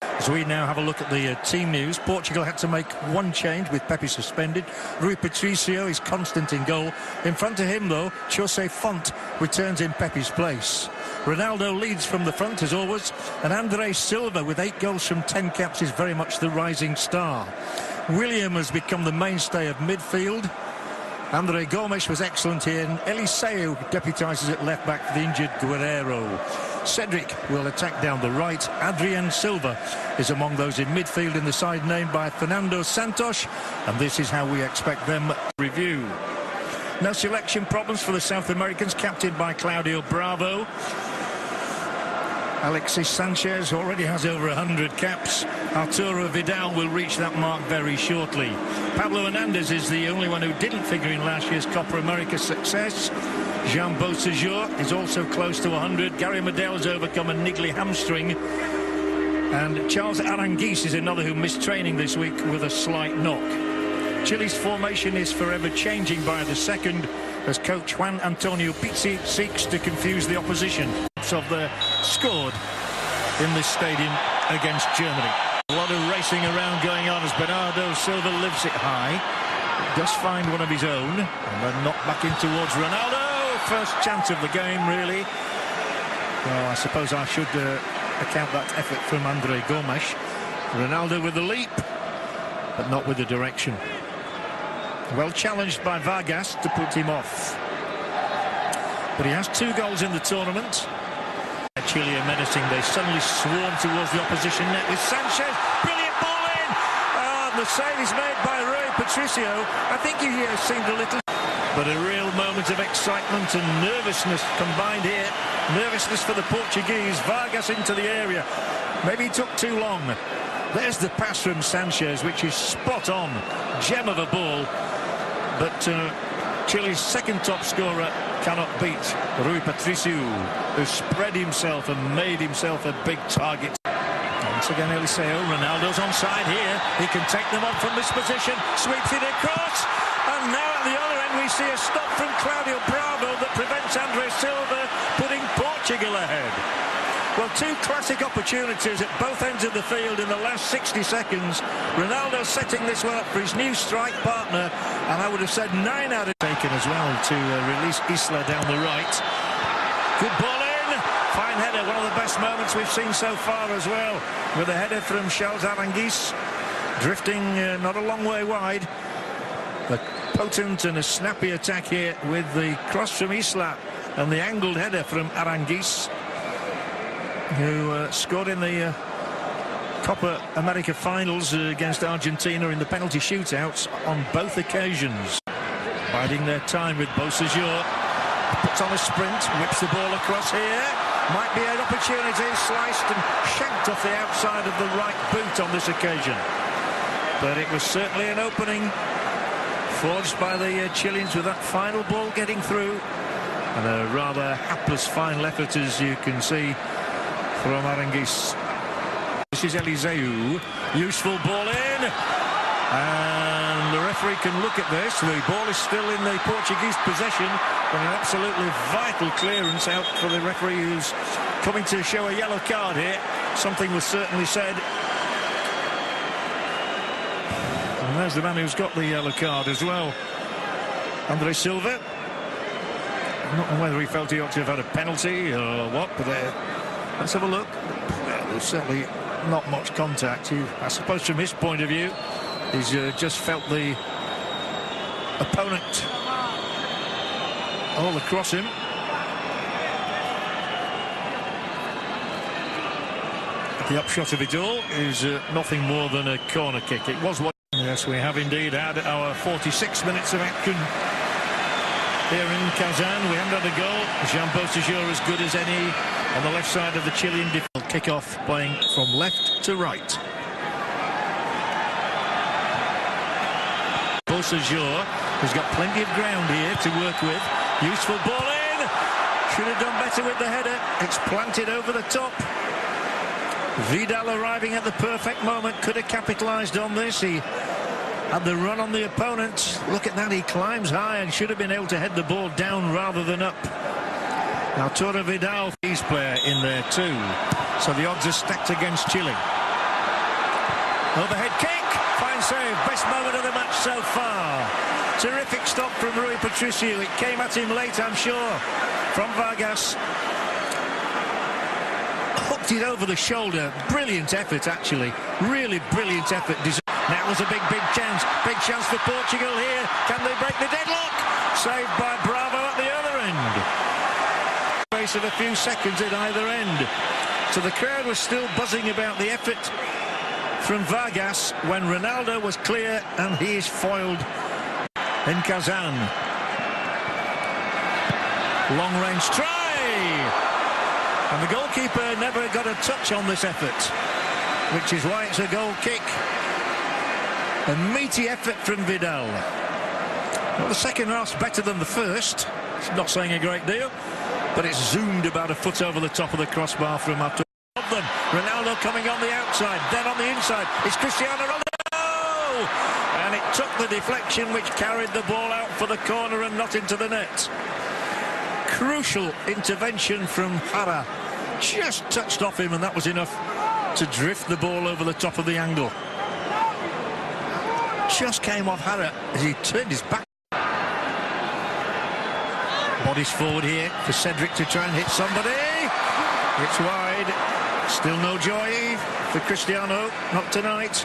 As we now have a look at the team news, Portugal had to make one change with Pepe suspended. Rui Patricio is constant in goal. In front of him, though, Jose Font returns in Pepe's place. Ronaldo leads from the front, as always, and Andre Silva, with 8 goals from 10 caps, is very much the rising star. William has become the mainstay of midfield. Andre Gomes was excellent here, and Eliseu deputises at left-back for the injured Guerreiro. Cedric will attack down the right. Adrian Silva is among those in midfield in the side named by Fernando Santos, and this is how we expect them to review. No selection problems for the South Americans, captained by Claudio Bravo. Alexis Sanchez already has over 100 caps. Arturo Vidal will reach that mark very shortly. Pablo Hernandez is the only one who didn't figure in last year's Copa America success. Jean Beausejour is also close to 100. Gary Medel has overcome a niggly hamstring. And Charles Aranguiz is another who missed training this week with a slight knock. Chile's formation is forever changing by the second as coach Juan Antonio Pizzi seeks to confuse the opposition. Of the scored in this stadium against Germany. A lot of racing around going on as Bernardo Silva lifts it high. Does find one of his own and then knocked back in towards Ronaldo. First chance of the game, really. Well, I suppose I should account that effort from Andre Gomes. Ronaldo with the leap, but not with the direction. Well challenged by Vargas to put him off. But he has 2 goals in the tournament. Chile are menacing. They suddenly swarm towards the opposition net with Sanchez. Brilliant ball in! And the save is made by Rui Patricio. I think he seemed a little... But a real moment of excitement and nervousness combined here. Nervousness for the Portuguese. Vargas into the area. Maybe he took too long. There's the pass from Sanchez, which is spot on. Gem of a ball. But Chile's second top scorer cannot beat Rui Patricio, who spread himself and made himself a big target. Once again, Eliseu. Ronaldo's onside here. He can take them on from this position. Sweeps it across. And now at the other end we see a stop from Claudio Bravo that prevents Andre Silva putting Portugal ahead. Well, 2 classic opportunities at both ends of the field in the last 60 seconds. Ronaldo setting this one up for his new strike partner, and I would have said 9 out of taken as well to release Isla down the right. Good ball in. Fine header, one of the best moments we've seen so far as well, with a header from Charles Aranguiz, drifting not a long way wide. A potent and a snappy attack here with the cross from Isla and the angled header from Aranguiz, who scored in the Copa America finals against Argentina in the penalty shootouts on both occasions. Biding their time with Beausejour. Puts on a sprint, whips the ball across here. Might be an opportunity, sliced and shanked off the outside of the right boot on this occasion. But it was certainly an opening forged by the Chileans with that final ball getting through. And a rather hapless final effort, as you can see, from Aranguiz. This is Eliseu. Useful ball in. And the referee can look at this. The ball is still in the Portuguese possession. And an absolutely vital clearance out for the referee, who's coming to show a yellow card here. Something was certainly said. And there's the man who's got the yellow card as well. Andre Silva. I'm not know whether he felt he ought to have had a penalty or what, but let's have a look. Well, there's certainly not much contact. I suppose from his point of view, he's just felt the opponent all across him. The upshot of it all is nothing more than a corner kick. It was one. Yes, we have indeed had our 46 minutes of action here in Kazan. We haven't had a goal. Jean Beausejour as good as any on the left side of the Chilean defense. Kick-off playing from left to right. Beausejour has got plenty of ground here to work with. Useful ball in. Should have done better with the header. It's planted over the top. Vidal arriving at the perfect moment. Could have capitalised on this. He had the run on the opponent. Look at that, he climbs high and should have been able to head the ball down rather than up. Arturo Vidal, his player in there too. So the odds are stacked against Chile. Overhead kick, fine save, best moment of the match so far. Terrific stop from Rui Patricio. It came at him late, I'm sure, from Vargas. Hooked it over the shoulder. Brilliant effort, actually. Really brilliant effort. Now was a big chance. Big chance for Portugal here. Can they break the deadlock? Saved by Bravo at the other end. Space of a few seconds at either end. So the crowd was still buzzing about the effort from Vargas when Ronaldo was clear, and he is foiled in Kazan. Long-range try! And the goalkeeper never got a touch on this effort, which is why it's a goal kick. A meaty effort from Vidal. Well, the second half's better than the first. It's not saying a great deal, but it's zoomed about a foot over the top of the crossbar from after them. Ronaldo coming on the outside, then on the inside. It's Cristiano Ronaldo! And it took the deflection which carried the ball out for the corner and not into the net. Crucial intervention from Jara. Just touched off him, and that was enough to drift the ball over the top of the angle. Just came off Jara as he turned his back. Bodies forward here for Cedric to try and hit somebody. It's wide. Still no joy for Cristiano, not tonight.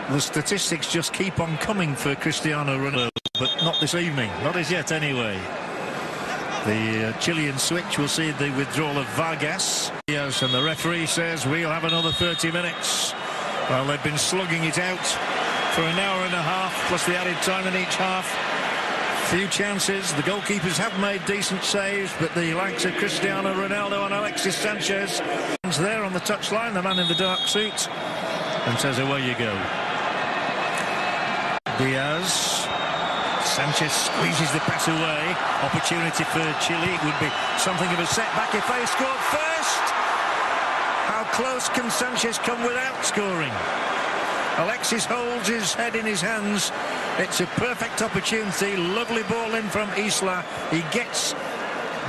The statistics just keep on coming for Cristiano Ronaldo, but not this evening, not as yet anyway. The Chilean switch will see the withdrawal of Vargas. Yes, and the referee says we'll have another 30 minutes. Well, they've been slugging it out for an hour and a half, plus the added time in each half. Few chances. The goalkeepers have made decent saves, but the likes of Cristiano Ronaldo and Alexis Sanchez is there on the touchline, the man in the dark suit, and says away you go. Diaz. Sanchez squeezes the pass away. Opportunity for Chile. It would be something of a setback if they scored first. How close can Sanchez come without scoring? Alexis holds his head in his hands. It's a perfect opportunity. Lovely ball in from Isla. He gets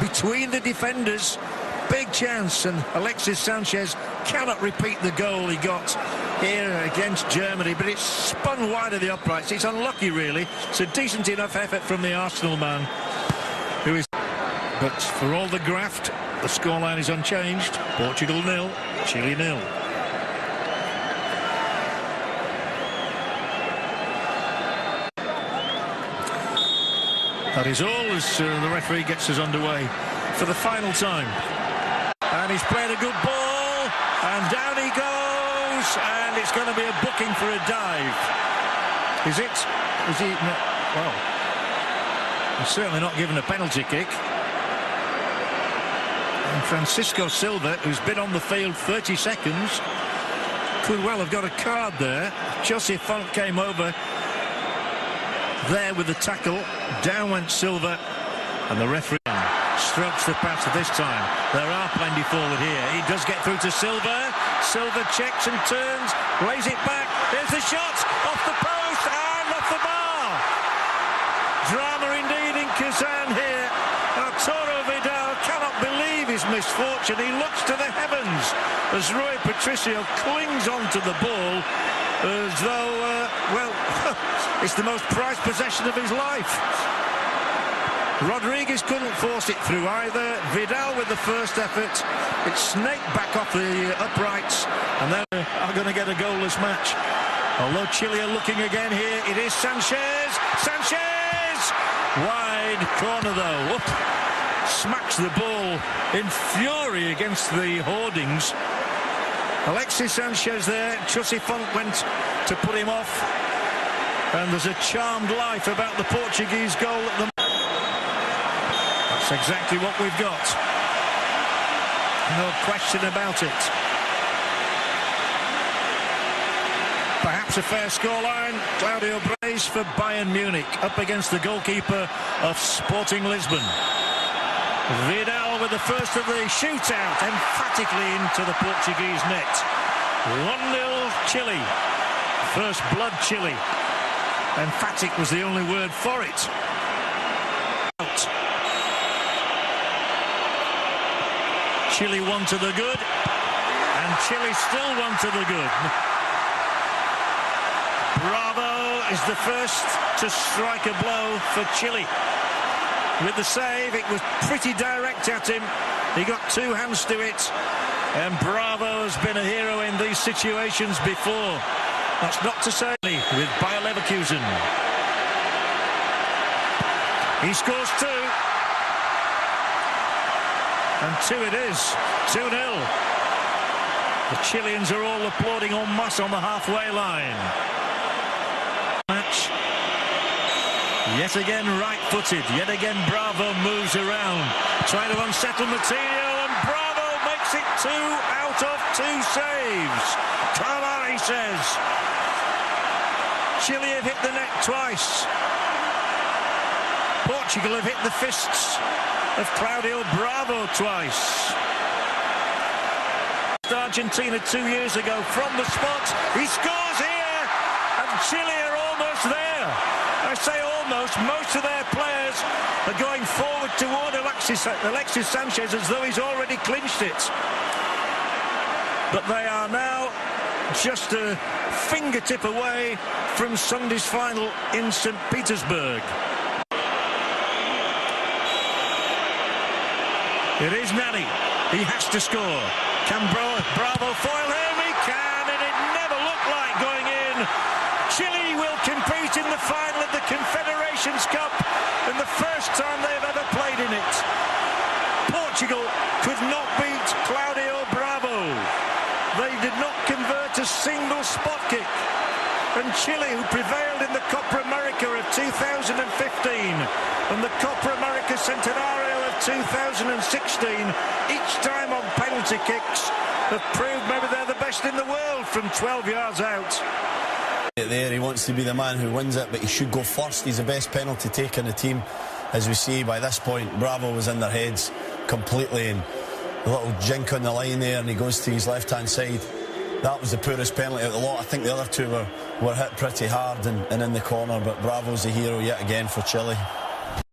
between the defenders. Big chance, and Alexis Sanchez cannot repeat the goal he got here against Germany, but it's spun wide of the uprights. It's unlucky, really. It's a decent enough effort from the Arsenal man, who is... But for all the graft, the scoreline is unchanged. Portugal 0, Chile 0. That is all as the referee gets us underway for the final time. And he's played a good ball, and down he goes, and it's going to be a booking for a dive. Is it? Is he? No, well, he's certainly not given a penalty kick. And Francisco Silva, who's been on the field 30 seconds, could well have got a card there. Jose Font came over there with the tackle. Down went Silva, and the referee strokes the pass this time. There are plenty forward here. He does get through to Silva. Silva checks and turns, lays it back. There's the shot off the post and off the bar. Drama indeed in Kazan here. Arturo Vidal cannot believe his misfortune. He looks to the heavens as Rui Patricio clings onto the ball as though, well, it's the most prized possession of his life. Rodriguez couldn't force it through either. Vidal with the first effort. It snaked back off the uprights, and they are going to get a goalless match. Although Chile are looking again here. It is Sanchez. Sanchez! Wide corner though. Up. Smacks the ball in fury against the hoardings. Alexis Sanchez there. Jose Font went to put him off. And there's a charmed life about the Portuguese goal at the moment. That's exactly what we've got. No question about it. Perhaps a fair scoreline. Claudio Brace for Bayern Munich up against the goalkeeper of Sporting Lisbon. Vidal with the first of the shootout emphatically into the Portuguese net. 1-0 Chile. First blood Chile. Emphatic was the only word for it. Out. Chile 1 to the good, and Chile still 1 to the good. Bravo is the first to strike a blow for Chile. With the save, it was pretty direct at him. He got 2 hands to it, and Bravo has been a hero in these situations before. That's not to say with Bayer Leverkusen. He scores 2. And 2 it is. 2-0. The Chileans are all applauding en masse on the halfway line. Match. Yet again right-footed. Yet again Bravo moves around, trying to unsettle Matteo, and Bravo makes it 2 out of 2 saves. Carvalho says. Chile have hit the net twice. Portugal have hit the fists of Claudio Bravo twice. Argentina 2 years ago from the spot. He scores here, and Chile are almost there. I say almost. Most of their players are going forward toward Alexis Sanchez as though he's already clinched it. But they are now just a fingertip away from Sunday's final in St. Petersburg. It is Nani. He has to score. Can Bravo foil him? He can, and it never looked like going in. Chile will compete in the final of the Confederations Cup, and the first time they've ever played in it. Portugal could not beat Claudio Bravo. They did not convert a single spot kick. And Chile, who prevailed in the Copa America of 2015 and the Copa America Centenario of 2016, each time on penalty kicks, have proved maybe they're the best in the world from 12 yards out. There, he wants to be the man who wins it, but he should go first. He's the best penalty taker in the team. As we see, by this point, Bravo was in their heads completely, and a little jink on the line there, and he goes to his left-hand side. That was the poorest penalty out of the lot. I think the other 2 were hit pretty hard and in the corner, but Bravo's the hero yet again for Chile.